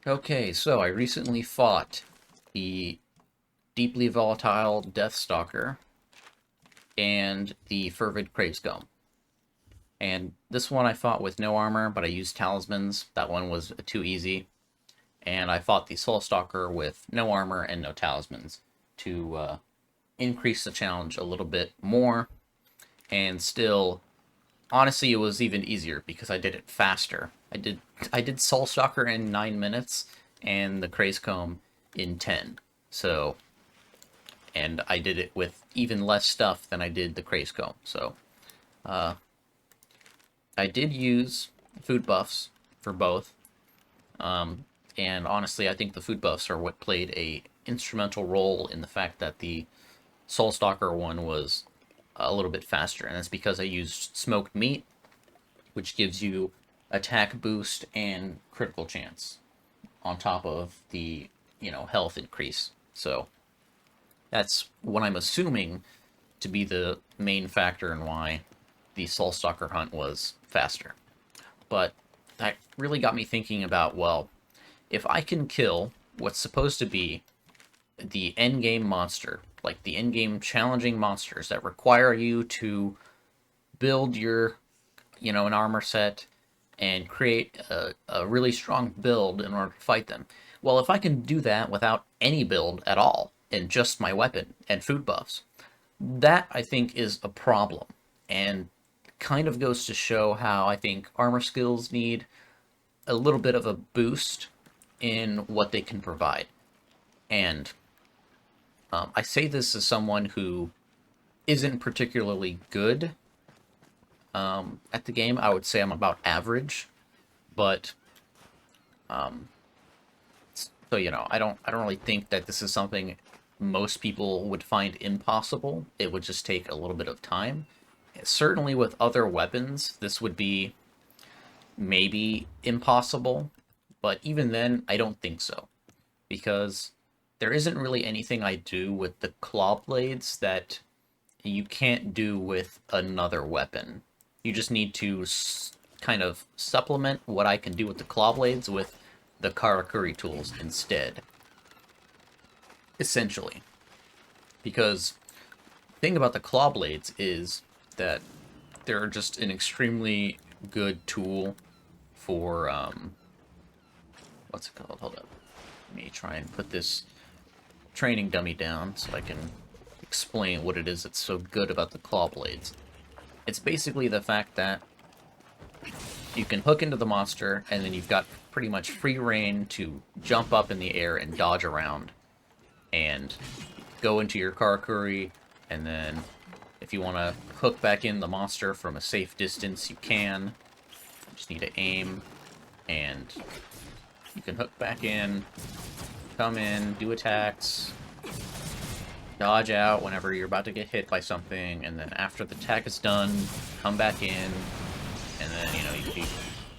Okay, so I recently fought the deeply volatile Deathstalker and the Fervid Gravescomb. And this one I fought with no armor, but I used talismans. That one was too easy. And I fought the Soulstalker with no armor and no talismans to increase the challenge a little bit more. And still, honestly, it was even easier because I did it faster. I did Soulstalker in 9 minutes and the Gravescomb in 10. So, and I did it with even less stuff than I did the Gravescomb. So, uh, I did use food buffs for both. Um, and honestly, I think the food buffs are what played a instrumental role in the fact that the Soulstalker one was a little bit faster, and that's because I used smoked meat, which gives you attack boost and critical chance on top of the, health increase. So that's what I'm assuming to be the main factor in why the Soulstalker hunt was faster. But that really got me thinking about, well, if I can kill what's supposed to be the endgame monster, like the endgame challenging monsters that require you to build an armor set and create a really strong build in order to fight them. Well, if I can do that without any build at all, and just my weapon and food buffs, that I think is a problem. And kind of goes to show how I think armor skills need a little bit of a boost in what they can provide. And I say this as someone who isn't particularly good at the game. I would say I'm about average, but I don't really think that this is something most people would find impossible. It would just take a little bit of time. Certainly with other weapons, this would be maybe impossible, but even then, I don't think so. Because there isn't really anything I do with the claw blades that you can't do with another weapon. You just need to kind of supplement what I can do with the claw blades with the Karakuri tools instead. Essentially. Because the thing about the claw blades is that they're just an extremely good tool for, what's it called? Hold up. Let me try and put this training dummy down so I can explain what it is that's so good about the claw blades. It's basically the fact that you can hook into the monster, and then you've got pretty much free reign to jump up in the air and dodge around, and go into your Karakuri, and then if you want to hook back in the monster from a safe distance, you can. You just need to aim, and you can hook back in, come in, do attacks, dodge out whenever you're about to get hit by something, and then after the attack is done, come back in, and then, you do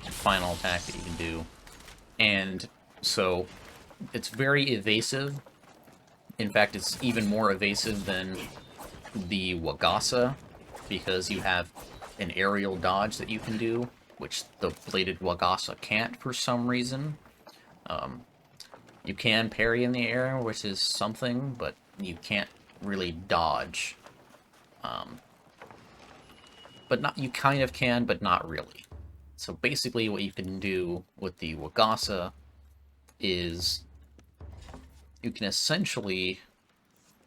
the final attack that you can do. And so, it's very evasive. In fact, it's even more evasive than the Wagasa, because you have an aerial dodge that you can do, which the bladed Wagasa can't for some reason. You can parry in the air, which is something, but you can't really dodge. But not, you kind of can, but not really. So basically what you can do with the Wagasa is you can essentially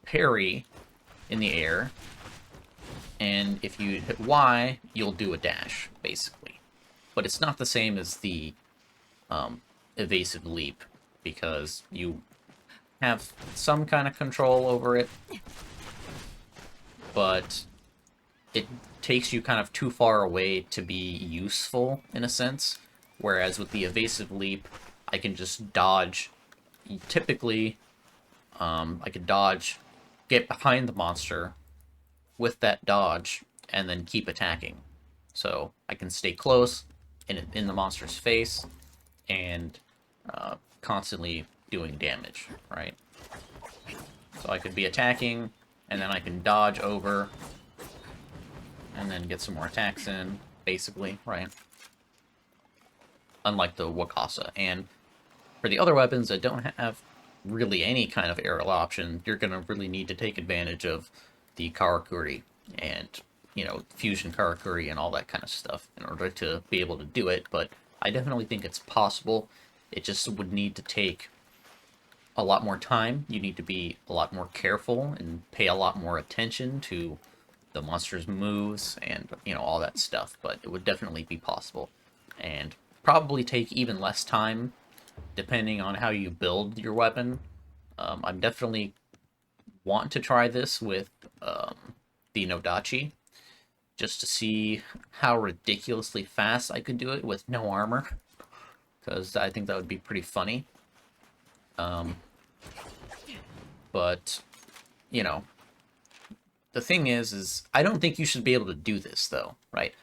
parry in the air, and if you hit Y, you'll do a dash, basically. But it's not the same as the evasive leap, because you have some kind of control over it, but it takes you kind of too far away to be useful, in a sense. Whereas with the evasive leap, I can just dodge. Typically, I could dodge, get behind the monster with that dodge, and then keep attacking. So I can stay close in the monster's face and constantly doing damage, right? So I could be attacking, and then I can dodge over, and then get some more attacks in, basically, right? Unlike the Wakasa. And For the other weapons that don't have really any kind of aerial option, you're going to really need to take advantage of the Karakuri and, you know, fusion Karakuri and all that kind of stuff in order to be able to do it, but I definitely think it's possible. It just would need to take a lot more time. You need to be a lot more careful and pay a lot more attention to the monster's moves and, you know, all that stuff, but it would definitely be possible. And probably take even less time depending on how you build your weapon. I'm definitely want to try this with the Nodachi, just to see how ridiculously fast I could do it with no armor, because I think that would be pretty funny. But, you know, the thing is I don't think you should be able to do this, though, right?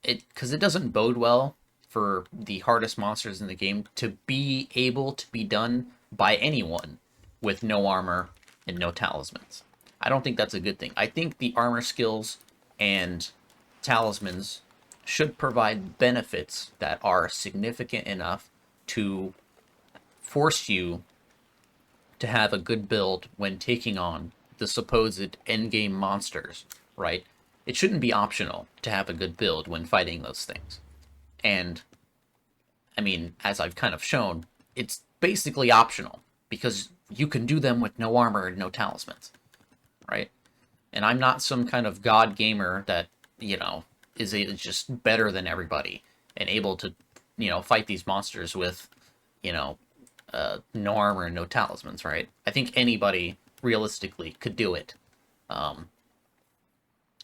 Because it doesn't bode well for the hardest monsters in the game to be able to be done by anyone with no armor and no talismans. I don't think that's a good thing. I think the armor skills and talismans should provide benefits that are significant enough to force you to have a good build when taking on the supposed endgame monsters, right? It shouldn't be optional to have a good build when fighting those things. And, I mean, as I've kind of shown, it's basically optional, because you can do them with no armor and no talismans, right? And I'm not some kind of god gamer that, you know, is just better than everybody and able to, you know, fight these monsters with, you know, no armor and no talismans, right? I think anybody realistically could do it.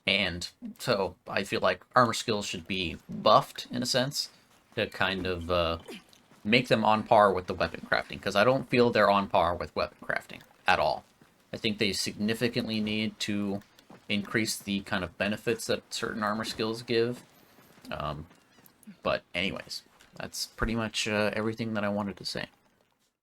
And so I feel like armor skills should be buffed in a sense to kind of make them on par with the weapon crafting, because I don't feel they're on par with weapon crafting at all. I think they significantly need to increase the kind of benefits that certain armor skills give. But anyways, that's pretty much everything that I wanted to say.